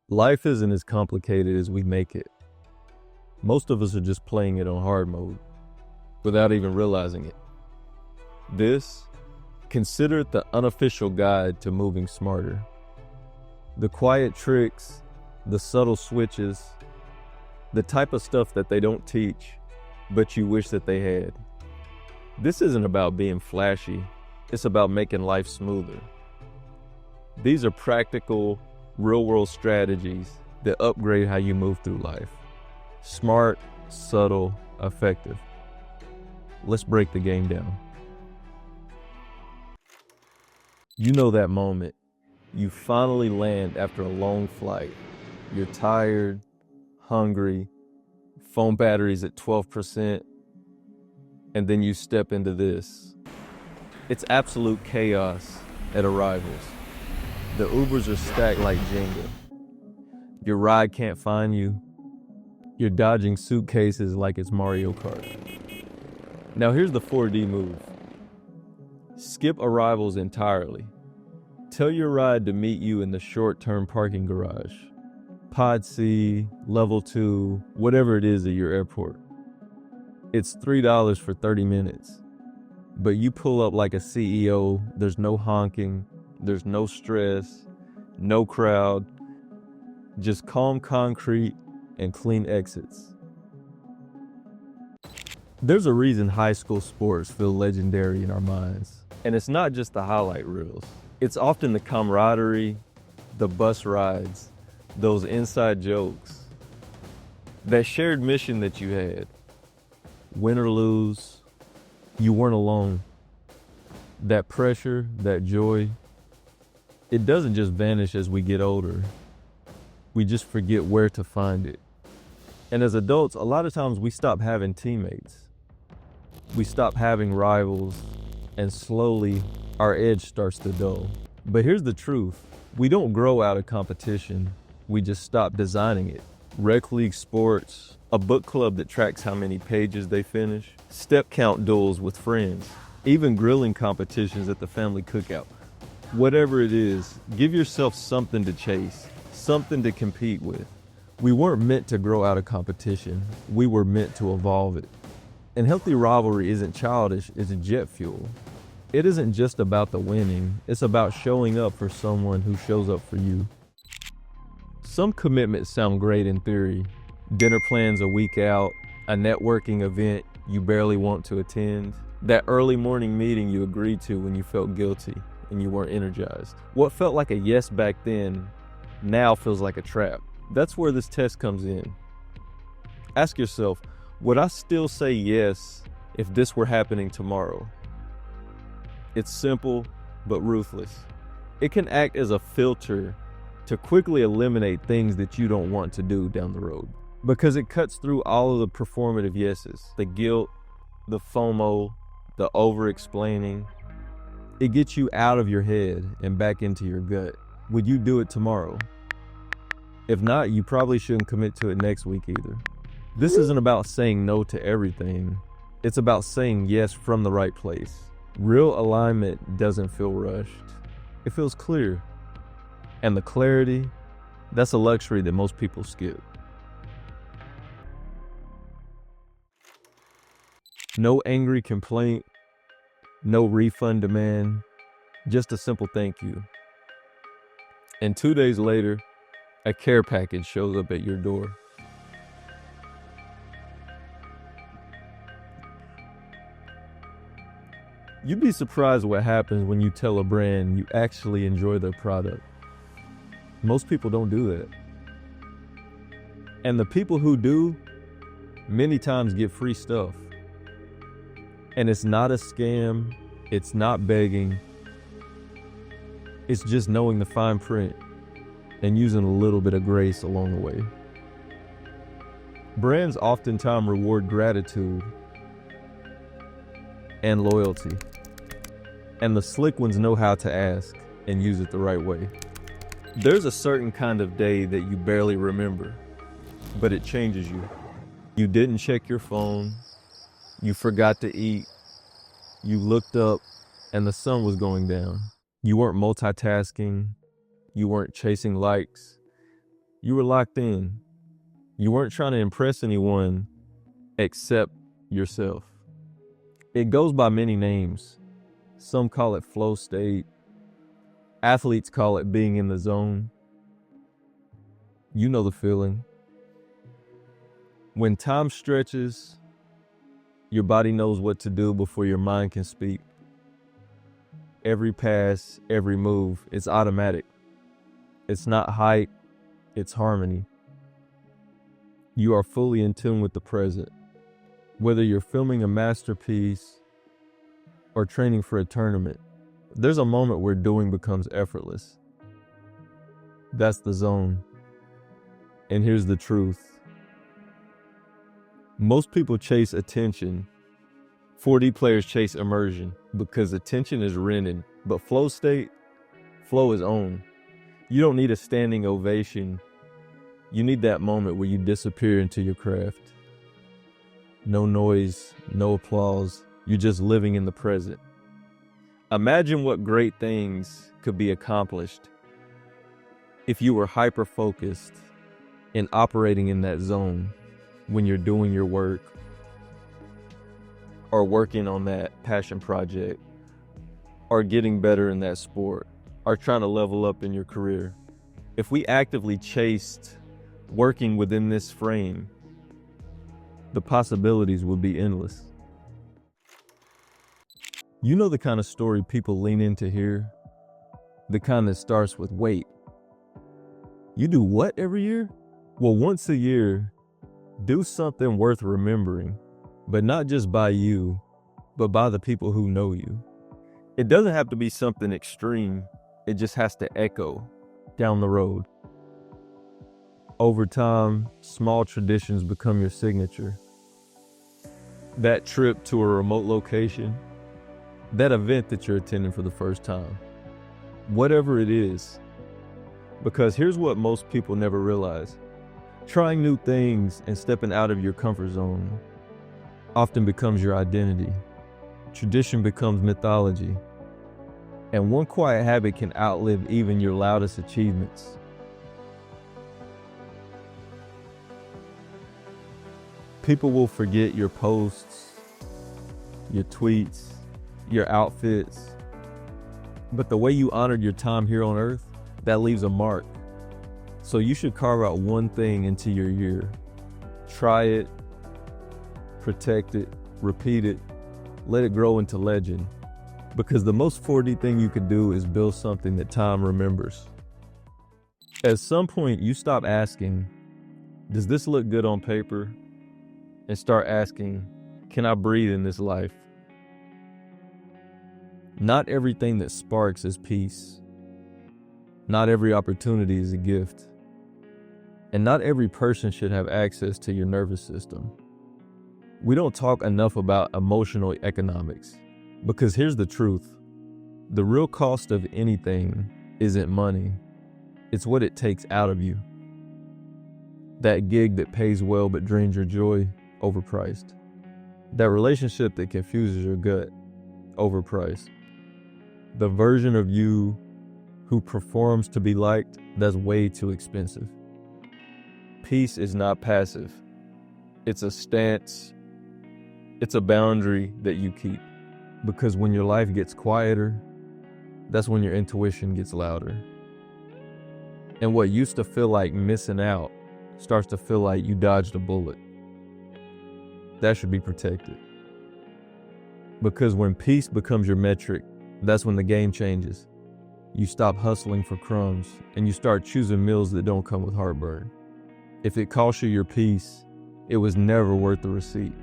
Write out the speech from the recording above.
Life isn't as complicated as we make it. Most of us are just playing it on hard mode without even realizing it. Consider it the unofficial guide to moving smarter. The quiet tricks, the subtle switches, the type of stuff that they don't teach, but you wish that they had. This isn't about being flashy. It's about making life smoother. These are practical, real-world strategies that upgrade how you move through life. Smart, subtle, effective. Let's break the game down. You know that moment. You finally land after a long flight. You're tired, hungry, phone battery's at 12%, and then you step into this. It's absolute chaos at arrivals. The Ubers are stacked like Jenga. Your ride can't find you. You're dodging suitcases like it's Mario Kart. Now here's the 4D move. Skip arrivals entirely. Tell your ride to meet you in the short-term parking garage. Pod C, level 2, whatever it is at your airport. It's $3 for 30 minutes. But you pull up like a CEO, there's no honking, there's no stress, no crowd, just calm concrete and clean exits. There's a reason high school sports feel legendary in our minds. And it's not just the highlight reels. It's often the camaraderie, the bus rides, those inside jokes, that shared mission that you had. Win or lose, you weren't alone. That pressure, that joy, it doesn't just vanish as we get older. We just forget where to find it. And as adults, a lot of times we stop having teammates. We stop having rivals, and slowly our edge starts to dull. But here's the truth. We don't grow out of competition. We just stop designing it. Rec league sports, a book club that tracks how many pages they finish, step count duels with friends, even grilling competitions at the family cookout. Whatever it is, give yourself something to chase, something to compete with. We weren't meant to grow out of competition. We were meant to evolve it. And healthy rivalry isn't childish, it's jet fuel. It isn't just about the winning, it's about showing up for someone who shows up for you. Some commitments sound great in theory. Dinner plans a week out, a networking event you barely want to attend, that early morning meeting you agreed to when you felt guilty and you weren't energized. What felt like a yes back then now feels like a trap. That's where this test comes in. Ask yourself, would I still say yes if this were happening tomorrow? It's simple, but ruthless. It can act as a filter to quickly eliminate things that you don't want to do down the road. Because it cuts through all of the performative yeses, the guilt, the FOMO, the over-explaining. It gets you out of your head and back into your gut. Would you do it tomorrow? If not, you probably shouldn't commit to it next week either. This isn't about saying no to everything. It's about saying yes from the right place. Real alignment doesn't feel rushed. It feels clear. And the clarity, that's a luxury that most people skip. No angry complaint, no refund demand, just a simple thank you. And 2 days later, a care package shows up at your door. You'd be surprised what happens when you tell a brand you actually enjoy their product. Most people don't do that. And the people who do, many times get free stuff. And it's not a scam, it's not begging. It's just knowing the fine print and using a little bit of grace along the way. Brands oftentimes reward gratitude and loyalty. And the slick ones know how to ask and use it the right way. There's a certain kind of day that you barely remember, but it changes you. You didn't check your phone, you forgot to eat, you looked up and the sun was going down. You weren't multitasking, you weren't chasing likes, You were locked in. You weren't trying to impress anyone except yourself. It goes by many names. Some call it flow state. Athletes call it being in the zone. You know the feeling. When time stretches, your body knows what to do before your mind can speak. Every pass, every move, it's automatic. It's not hype, it's harmony. You are fully in tune with the present. Whether you're filming a masterpiece or training for a tournament, there's a moment where doing becomes effortless. That's the zone. And here's the truth. Most people chase attention. 4D players chase immersion because attention is rented, but flow state, flow is owned. You don't need a standing ovation. You need that moment where you disappear into your craft. No noise, no applause. You're just living in the present. Imagine what great things could be accomplished if you were hyper-focused and operating in that zone when you're doing your work or working on that passion project or getting better in that sport or trying to level up in your career. If we actively chased working within this frame, the possibilities would be endless. You know the kind of story people lean in to hear? The kind that starts with, wait, you do what every year? Well, once a year, do something worth remembering, but not just by you, but by the people who know you. It doesn't have to be something extreme. It just has to echo down the road. Over time, small traditions become your signature. That trip to a remote location, that event that you're attending for the first time, whatever it is. Because here's what most people never realize. Trying new things and stepping out of your comfort zone often becomes your identity. Tradition becomes mythology. And one quiet habit can outlive even your loudest achievements. People will forget your posts, your tweets, your outfits, but the way you honored your time here on earth, that leaves a mark. So you should carve out one thing into your year. Try it, protect it, repeat it, let it grow into legend. Because the most 4D thing you could do is build something that time remembers. At some point, you stop asking, does this look good on paper? And start asking, can I breathe in this life? Not everything that sparks is peace. Not every opportunity is a gift. And not every person should have access to your nervous system. We don't talk enough about emotional economics. Because here's the truth. The real cost of anything isn't money. It's what it takes out of you. That gig that pays well but drains your joy, overpriced. That relationship that confuses your gut, overpriced. The version of you who performs to be liked, that's way too expensive. Peace is not passive. It's a stance. It's a boundary that you keep. Because when your life gets quieter, that's when your intuition gets louder. And what used to feel like missing out starts to feel like you dodged a bullet. That should be protected. Because when peace becomes your metric, that's when the game changes. You stop hustling for crumbs and you start choosing meals that don't come with heartburn. If it costs you your peace, it was never worth the receipt.